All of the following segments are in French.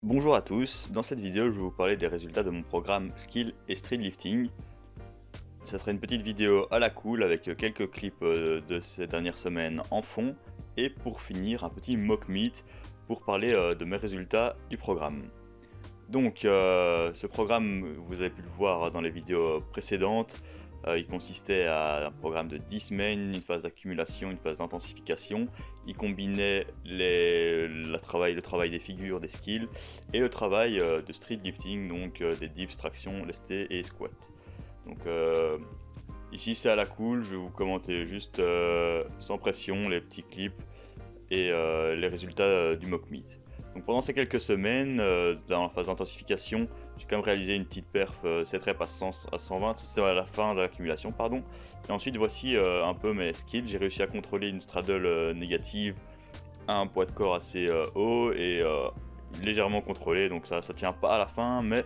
Bonjour à tous, dans cette vidéo je vais vous parler des résultats de mon programme Skill et Street Lifting. Ça sera une petite vidéo à la cool avec quelques clips de ces dernières semaines en fond et pour finir un petit mock meet pour parler de mes résultats du programme. Donc ce programme, vous avez pu le voir dans les vidéos précédentes, il consistait à un programme de 10 semaines, une phase d'accumulation, une phase d'intensification. Il combinait le travail des figures, des skills, et le travail de street lifting, donc des dips, tractions, lestés et squats. Donc ici c'est à la cool, je vais vous commenter juste sans pression les petits clips et les résultats du mock meet. Donc pendant ces quelques semaines, dans la phase d'intensification, j'ai quand même réalisé une petite perf 7 reps à 120, c'était à la fin de l'accumulation, pardon. Et ensuite voici un peu mes skills, j'ai réussi à contrôler une straddle négative à un poids de corps assez haut et légèrement contrôlé, donc ça tient pas à la fin, mais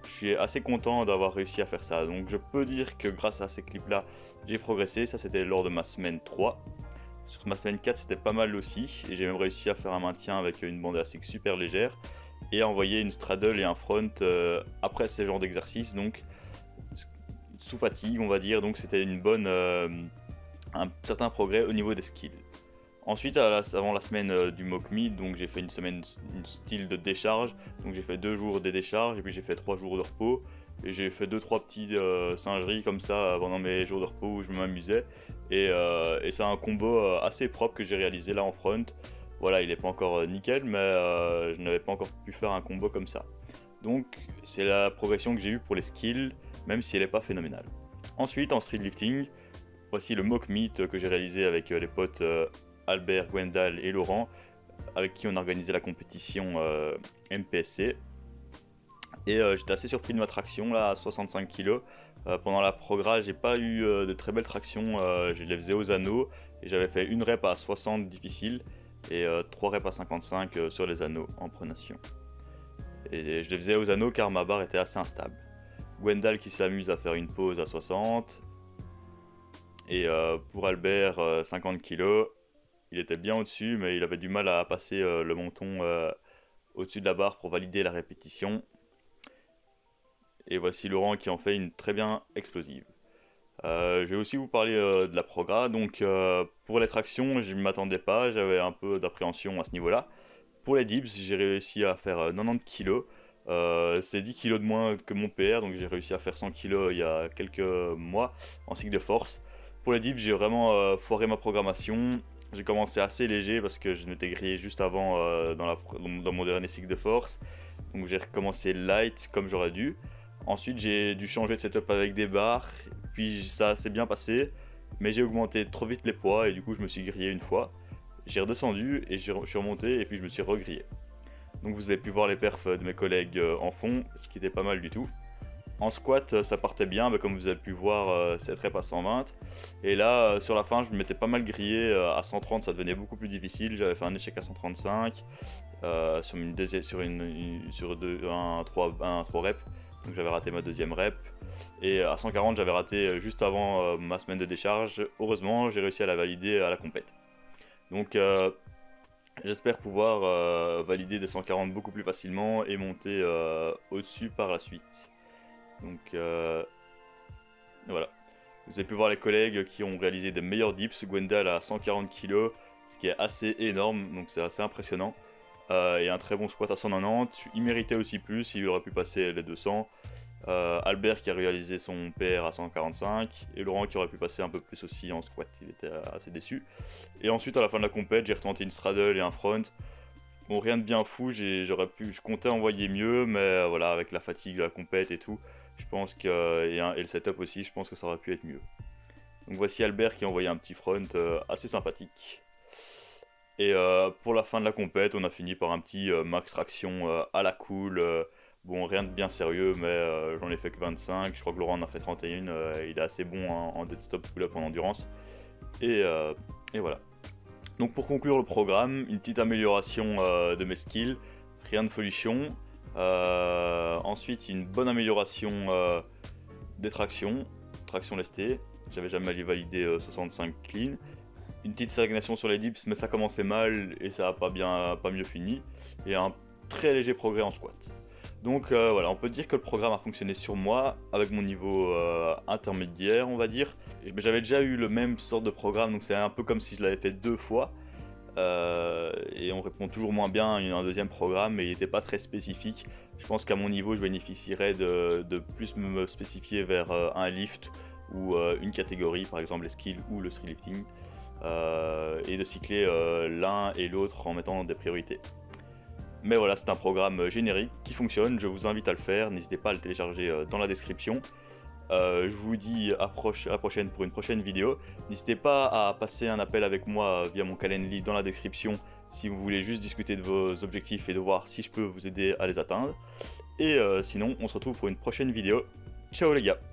je suis assez content d'avoir réussi à faire ça. Donc je peux dire que grâce à ces clips là, j'ai progressé, ça c'était lors de ma semaine 3. Sur ma semaine 4 c'était pas mal aussi, et j'ai même réussi à faire un maintien avec une bande élastique super légère, et à envoyer une straddle et un front après ces genres d'exercices, donc sous fatigue on va dire, donc c'était un certain progrès au niveau des skills. Ensuite, avant la semaine du mock meet, donc j'ai fait une style de décharge, donc j'ai fait 2 jours de décharge, et puis j'ai fait 3 jours de repos, et j'ai fait 2-3 petites singeries comme ça pendant mes jours de repos où je m'amusais, et c'est un combo assez propre que j'ai réalisé là en front. Voilà, il n'est pas encore nickel, mais je n'avais pas encore pu faire un combo comme ça. Donc c'est la progression que j'ai eue pour les skills, même si elle n'est pas phénoménale. Ensuite, en street lifting, voici le mock meet que j'ai réalisé avec les potes Albert, Gwendal et Laurent, avec qui on a organisé la compétition MPSC. Et j'étais assez surpris de ma traction là à 65 kg. Pendant la progrès, j'ai pas eu de très belles tractions, je les faisais aux anneaux et j'avais fait une rep à 60 difficile et 3 reps à 55 sur les anneaux en pronation. Et je les faisais aux anneaux car ma barre était assez instable. Gwendal qui s'amuse à faire une pause à 60. Et pour Albert, 50 kg, il était bien au-dessus, mais il avait du mal à passer le menton au-dessus de la barre pour valider la répétition. Et voici Laurent qui en fait une très bien explosive. Je vais aussi vous parler de la progrès. Donc pour les tractions, je ne m'attendais pas, j'avais un peu d'appréhension à ce niveau-là. Pour les dips, j'ai réussi à faire 90 kg. C'est 10 kg de moins que mon PR, donc j'ai réussi à faire 100 kg il y a quelques mois en cycle de force. Pour les dips, j'ai vraiment foiré ma programmation. J'ai commencé assez léger parce que je m'étais grillé juste avant dans mon dernier cycle de force. Donc j'ai recommencé light comme j'aurais dû. Ensuite j'ai dû changer de setup avec des barres. Puis ça s'est bien passé. Mais j'ai augmenté trop vite les poids et du coup je me suis grillé une fois. J'ai redescendu et je suis remonté et puis je me suis regrillé. Donc vous avez pu voir les perfs de mes collègues en fond, ce qui était pas mal du tout. En squat, ça partait bien, mais comme vous avez pu voir, 7 reps à 120. Et là, sur la fin, je me m'étais pas mal grillé. À 130, ça devenait beaucoup plus difficile. J'avais fait un échec à 135 un 3 reps. Donc j'avais raté ma deuxième rep. Et à 140, j'avais raté juste avant ma semaine de décharge. Heureusement, j'ai réussi à la valider à la compète. Donc j'espère pouvoir valider des 140 beaucoup plus facilement et monter au-dessus par la suite. Donc voilà. Vous avez pu voir les collègues qui ont réalisé des meilleurs dips. Gwendal à 140 kg, ce qui est assez énorme, donc c'est assez impressionnant. Et un très bon squat à 190. Il méritait aussi plus, il aurait pu passer les 200. Albert qui a réalisé son PR à 145 et Laurent qui aurait pu passer un peu plus aussi en squat, il était assez déçu. Et ensuite à la fin de la compète, j'ai retenté une straddle et un front. Bon, rien de bien fou, je comptais envoyer mieux, mais voilà, avec la fatigue de la compète et tout, je pense que, et le setup aussi, je pense que ça aurait pu être mieux. Donc voici Albert qui a envoyé un petit front assez sympathique. Et pour la fin de la compète, on a fini par un petit max traction à la cool. Bon, rien de bien sérieux, mais j'en ai fait que 25. Je crois que Laurent en a fait 31. Il est assez bon en dead stop pull-up en endurance. Et voilà. Donc pour conclure le programme, une petite amélioration de mes skills, rien de folichon. Ensuite une bonne amélioration des tractions, traction lestée, j'avais jamais validé 65 clean. Une petite stagnation sur les dips, mais ça commençait mal et ça a pas mieux fini. Et un très léger progrès en squat. Donc voilà, on peut dire que le programme a fonctionné sur moi, avec mon niveau intermédiaire on va dire. J'avais déjà eu le même sort de programme, donc c'est un peu comme si je l'avais fait 2 fois. Et on répond toujours moins bien à un deuxième programme, mais il n'était pas très spécifique. Je pense qu'à mon niveau je bénéficierais de plus me spécifier vers un lift ou une catégorie, par exemple les skills ou le street lifting, et de cycler l'un et l'autre en mettant des priorités. Mais voilà, c'est un programme générique qui fonctionne, je vous invite à le faire, n'hésitez pas à le télécharger dans la description. Je vous dis à la prochaine pour une prochaine vidéo. N'hésitez pas à passer un appel avec moi via mon Calendly dans la description si vous voulez juste discuter de vos objectifs et de voir si je peux vous aider à les atteindre. Et sinon, on se retrouve pour une prochaine vidéo. Ciao les gars!